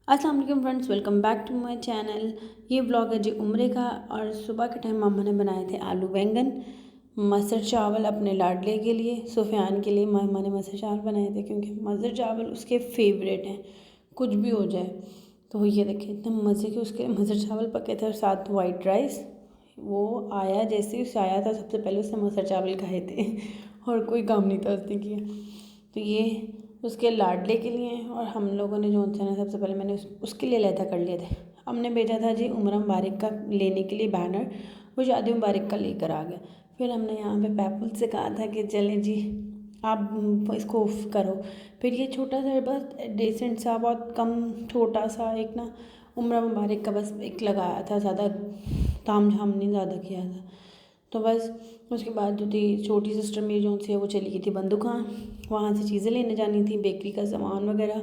अस्सलाम वालेकुम friends, welcome back to my channel. ये ब्लॉग है जी उम्रे का। और सुबह के टाइम मम्मा ने बनाए थे आलू बैंगन, मसर चावल अपने लाडले के लिए, सुफियान के लिए मम्मा ने मसर चावल बनाए थे क्योंकि मसर चावल उसके फेवरेट हैं, कुछ भी हो जाए। तो ये देखिए इतने मज़े के उसके मसर चावल पके थे और साथ वाइट राइस। वो आया जैसे ही उसे आया था सबसे पहले उसने मसर चावल खाए थे और कोई काम नहीं था उसने किया। तो ये उसके लाडले के लिए हैं और हम लोगों ने जो है ना सबसे पहले मैंने उसके लिए लहदा कर लिए थे। हमने भेजा था जी उमर मुबारक का लेने के लिए बैनर, वो शादी मुबारक का लेकर आ गया। फिर हमने यहाँ पे पैपुल से कहा था कि चलें जी आप इसको करो। फिर ये छोटा सा बस डिसेंट सा बहुत कम छोटा सा एक ना उमर मुबारक का बस एक लगाया था, ज़्यादा ताम झाम नहीं ज़्यादा किया था। तो बस उसके बाद जो थी छोटी सिस्टर मेरी जो सी है वो चली गई थी बंदुखान, वहाँ से चीज़ें लेने जानी थी, बेकरी का सामान वगैरह।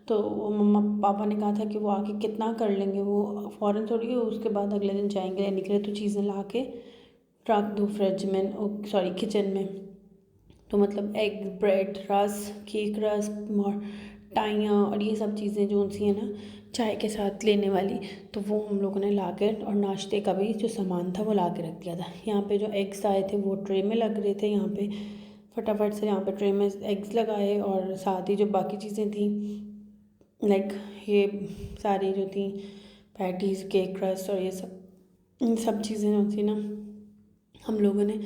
तो वो मम्मा पापा ने कहा था कि वो आके कितना कर लेंगे, वो फ़ौरन थोड़ी हो उसके बाद अगले दिन जाएंगे लेने के लिए, तो चीज़ें ला के रख दो फ्रिज में, सॉरी किचन में। तो मतलब egg bread rusk cake rusk और टाइयाँ और ये सब चीज़ें जो सी हैं ना चाय के साथ लेने वाली, तो वो हम लोगों ने ला कर और नाश्ते का भी जो सामान था वो ला के रख दिया था। यहाँ पे जो एग्स आए थे वो ट्रे में लग रहे थे, यहाँ पे फटाफट से यहाँ पे ट्रे में एग्स लगाए और साथ ही जो बाकी चीज़ें थी लाइक ये सारी जो थी पैटीज़ केक रस्ट और ये सब चीज़ें जो थी ना हम लोगों ने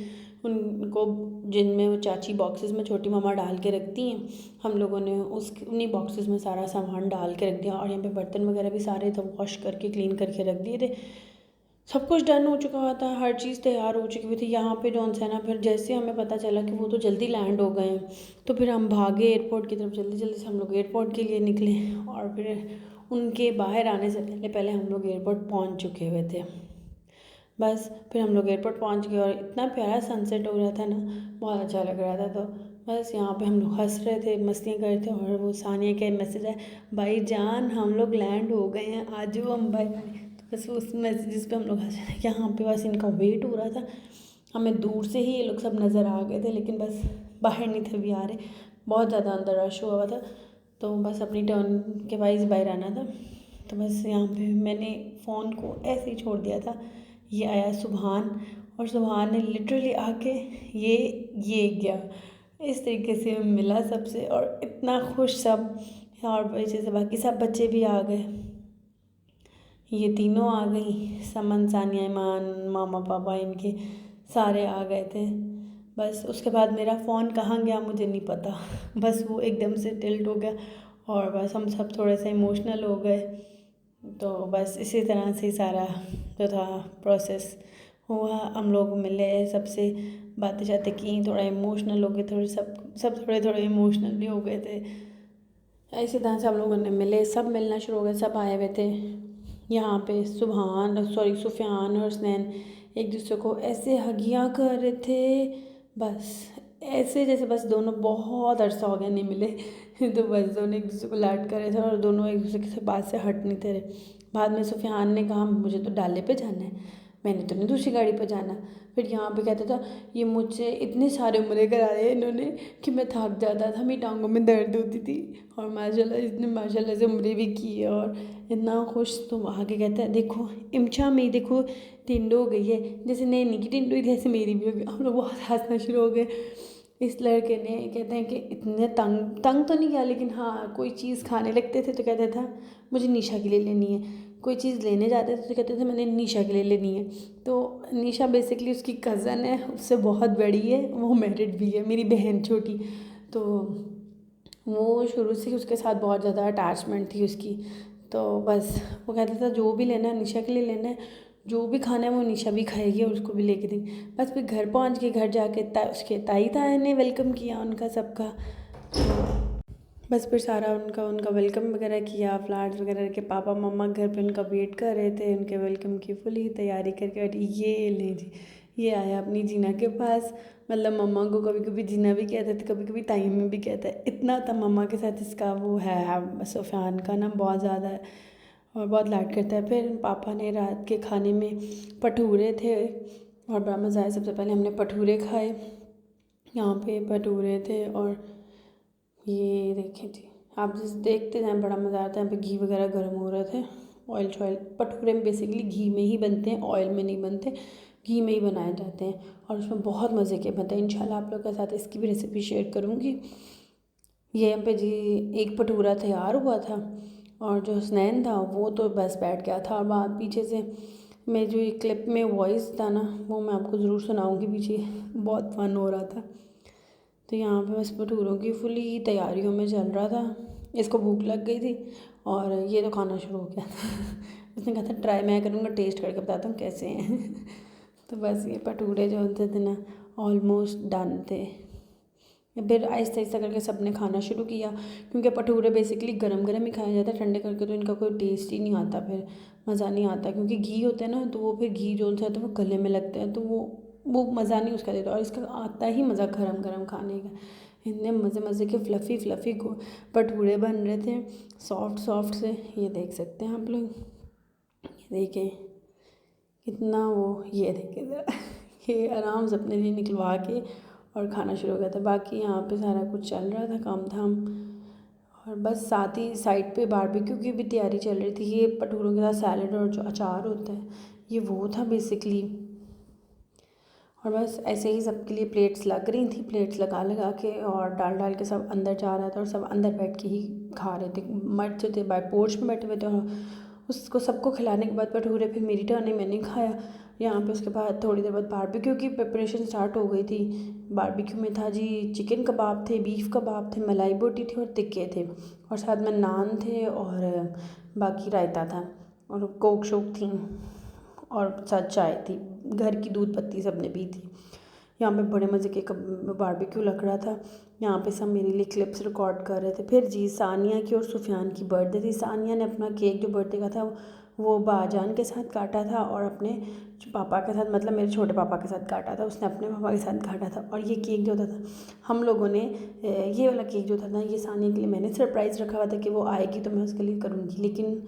उनको, जिनमें वो चाची बॉक्सेस में छोटी मामा डाल के रखती हैं, हम लोगों ने उन्हीं बॉक्सेस में सारा सामान डाल के रख दिया। और यहाँ पे बर्तन वगैरह भी सारे तो वॉश करके क्लीन करके रख दिए थे। सब कुछ डन हो चुका हुआ था, हर चीज़ तैयार हो चुकी हुई थी। यहाँ पे जौन सा ना फिर जैसे हमें पता चला कि वो तो जल्दी लैंड हो गए हैं, तो फिर हम भागे एयरपोर्ट की तरफ, जल्दी जल्दी से हम लोग एयरपोर्ट के लिए निकले। और फिर उनके बाहर आने से पहले पहले हम लोग एयरपोर्ट पहुँच चुके हुए थे। बस फिर हम लोग एयरपोर्ट पहुंच गए और इतना प्यारा सनसेट हो रहा था ना, बहुत अच्छा लग रहा था। तो बस यहाँ पे हम लोग हंस रहे थे, मस्तियाँ कर रहे थे। और वो सानिया का मैसेज है, भाई जान हम लोग लैंड हो गए हैं, आज वो हम भाई। तो बस उस मैसेजेस पे हम लोग हंस रहे थे। यहाँ पे बस इनका वेट हो रहा था, हमें दूर से ही ये लोग सब नज़र आ गए थे, लेकिन बस बाहर नहीं थे भी आ रहे, बहुत ज़्यादा अंदर रश हुआ था। तो बस अपनी टर्न के वाइज बाहर आना था। तो बस यहाँ पे मैंने फ़ोन को ऐसे ही छोड़ दिया था। ये आया सुबहान, और सुबहान ने लिटरली आके ये गया इस तरीके से मिला सबसे, और इतना खुश सब। और वजह से बाकी सब बच्चे भी आ गए, ये तीनों आ गई, समन सानिया ईमान मामा पापा इनके सारे आ गए थे। बस उसके बाद मेरा फ़ोन कहाँ गया मुझे नहीं पता बस वो एकदम से टिल्ट हो गया और बस हम सब थोड़े से इमोशनल हो गए। तो बस इसी तरह से सारा जो था प्रोसेस हुआ। हम लोग मिले, सबसे बातें शातें की, थोड़ा इमोशनल हो गए, थोड़े सब थोड़े थोड़े इमोशनल भी हो गए थे। इसी तरह से हम लोगों ने मिले, सब मिलना शुरू हो गए, सब आए हुए थे यहाँ पे। सुफियान और हसनैन एक दूसरे को ऐसे हगियाँ कर रहे थे, बस ऐसे जैसे बस दोनों बहुत अरसा हो गया नहीं मिले तो बस दोनों एक दूसरे को लाड कर रहे थे और दोनों एक दूसरे के बात से हट नहीं थे रहे। बाद में सुफियान ने कहा मुझे तो डाले पे जाना है, मैंने तो नहीं दूसरी गाड़ी पर जाना। फिर यहाँ पे कहता था ये मुझसे इतने सारे उम्रे कराए इन्होंने कि मैं थक जाता था, मेरी टांगों में दर्द होती थी। और माशाल्लाह इसने माशाल्लाह से उम्रे भी की है और इतना खुश। तो आगे कहता है देखो इमशा में देखो टिंडो हो गई है, जैसे नैनी की टिंडो हुई थी ऐसे मेरी भी हो गई। हम लोग बहुत हंसना शुरू हो गए। इस लड़के ने कहते हैं कि इतने तंग तंग तो नहीं किया, लेकिन हाँ कोई चीज़ खाने लगते थे तो कहता था मुझे निशा के लिए लेनी है, कोई चीज़ लेने जाते थे तो कहते थे मैंने निशा के लिए लेनी है। तो निशा बेसिकली उसकी कज़न है, उससे बहुत बड़ी है, वो मैरिड भी है, मेरी बहन छोटी। तो वो शुरू से ही उसके साथ बहुत ज़्यादा अटैचमेंट थी उसकी। तो बस वो कहता था जो भी लेना है निशा के लिए लेना है, जो भी खाना है वो निशा भी खाएगी और उसको भी लेके देंगे। बस फिर घर पहुंच के घर जाके उसके ताई ताया ने वेलकम किया उनका सबका। बस फिर सारा उनका उनका वेलकम वगैरह किया, फ्लावर्स वगैरह के पापा मम्मा घर पे उनका वेट कर रहे थे, उनके वेलकम की फुली तैयारी करके। और ये ले जी ये आया अपनी जीना के पास, मतलब मम्मा को कभी कभी जीना भी कहते थे, कभी कभी ताई में भी कहता है। इतना था मम्मा के साथ इसका वो है सुफियान का ना बहुत ज़्यादा है और बहुत लाड करता है। फिर पापा ने रात के खाने में भटूरे थे और बड़ा मज़ा आया। सबसे पहले हमने भटूरे खाए, यहाँ पे भटूरे थे और ये देखें जी आप जैसे देखते जाएँ, बड़ा मज़ा आता है। यहाँ पे घी वगैरह गर्म हो रहे थे। ऑयल शॉयल भटूरे में बेसिकली घी में ही बनते हैं, ऑयल में नहीं बनते, घी में ही बनाए जाते हैं और उसमें बहुत मज़े के बनते हैं। इंशाल्लाह आप लोग के साथ इसकी भी रेसिपी शेयर करूँगी। ये यहाँ पे जी एक भटूरा तैयार हुआ था और जो हसनैन था वो तो बस बैठ गया था। और बात पीछे से मैं जो ये क्लिप में वॉइस था ना, वो मैं आपको ज़रूर सुनाऊँगी, पीछे बहुत फन हो रहा था। तो यहाँ पे बस भटूरों की फुली तैयारियों में चल रहा था। इसको भूख लग गई थी और ये तो खाना शुरू हो गया था। उसने कहा था ट्राई मैं करूँगा, टेस्ट करके बताता हूँ कैसे हैं। तो बस ये भटूरे जो होते थे ना ऑलमोस्ट डन थे। फिर आहिस्ता आहिस्ता करके सब ने खाना शुरू किया, क्योंकि भटूरे बेसिकली गरम गरम ही खाया जाता है, ठंडे करके तो इनका कोई टेस्ट ही नहीं आता, फिर मज़ा नहीं आता। क्योंकि घी होता है ना, तो वो फिर घी जो सा है तो वो गले में लगता है, तो वो मज़ा नहीं उसका देता। और इसका आता ही मज़ा गरम गरम खाने का। इतने मज़े मज़े के फ्लफ़ी फ्लफ़ी भटूरे बन रहे थे, सॉफ्ट सॉफ्ट से। ये देख सकते हैं आप लोग, ये देखें कितना वो, ये देखें ज़रा। ये आराम से अपने लिए निकलवा के और खाना शुरू हो गया था। बाकी यहाँ पे सारा कुछ चल रहा था काम धाम, और बस साथ ही साइड पे बारबेक्यू की भी तैयारी चल रही थी। ये भटूरों के साथ सैलड और जो अचार होता है ये वो था बेसिकली। और बस ऐसे ही सबके लिए प्लेट्स लग रही थी, प्लेट्स लगा लगा के और डाल डाल के सब अंदर जा रहा था और सब अंदर बैठ के ही खा रहे थे। मर्द जो थे बाहर पोर्च में बैठे हुए थे और उसको सबको खिलाने के बाद भटूरे फिर मेरी टर्न है, मैंने खाया यहाँ पे। उसके बाद थोड़ी देर बाद बारबेक्यू की प्रिपरेशन स्टार्ट हो गई थी। बारबेक्यू में था जी चिकन कबाब थे, बीफ कबाब थे, मलाई बोटी थी और टिक्के थे, और साथ में नान थे और बाकी रायता था और कोक शोक थी और साथ चाय थी, घर की दूध पत्ती सब ने पी थी। यहाँ पे बड़े मज़े के बारबेक्यू लग रहा था। यहाँ पे सब मेरे लिए क्लिप्स रिकॉर्ड कर रहे थे। फिर जी सानिया की और सुफियान की बर्थडे थी। सानिया ने अपना केक जो बर्थडे का था वो बाजान के साथ काटा था और अपने पापा के साथ, मतलब मेरे छोटे पापा के साथ काटा था। उसने अपने पापा के साथ काटा था। और ये केक जो था हम लोगों ने, ये वाला केक जो था ना, ये सानिया के लिए मैंने सरप्राइज़ रखा हुआ था कि वो आएगी तो मैं उसके लिए करूँगी। लेकिन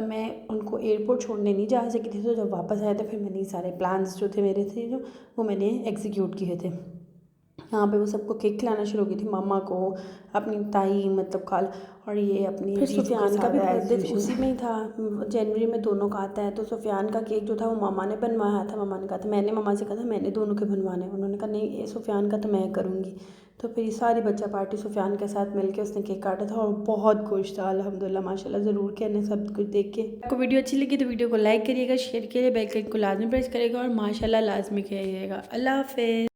मैं उनको एयरपोर्ट छोड़ने नहीं जा सकी थी, तो जब वापस आया था फिर मैंने सारे प्लान्स जो थे मेरे थे जो वो मैंने एग्जीक्यूट किए थे। यहाँ पे वो सबको केक खिलाना शुरू हो गई थी, मामा को, अपनी ताई मतलब खाल, और ये अपनी फिर सुफियान का भी बर्थडे उसी में ही था, जनवरी में दोनों का आता है। तो सुफियान का केक जो था वो मामा ने बनवाया था। मामा ने कहा था, मैंने मामा से कहा था मैंने दोनों के बनवाने, उन्होंने कहा नहीं ये सुफियान का तो मैं करूँगी। तो फिर सारी बच्चा पार्टी सुफियान के साथ मिलके उसने केक काटा था और बहुत खुश था अल्हम्दुलिल्लाह माशाल्लाह। ज़रूर कहने सब कुछ देख के। आपको वीडियो अच्छी लगी तो वीडियो को लाइक करिएगा, शेयर करिए, बेल आइकन को लाजमी प्रेस करिएगा और माशाल्लाह लाजमी करिएगा। अल्लाह हाफ़िज़।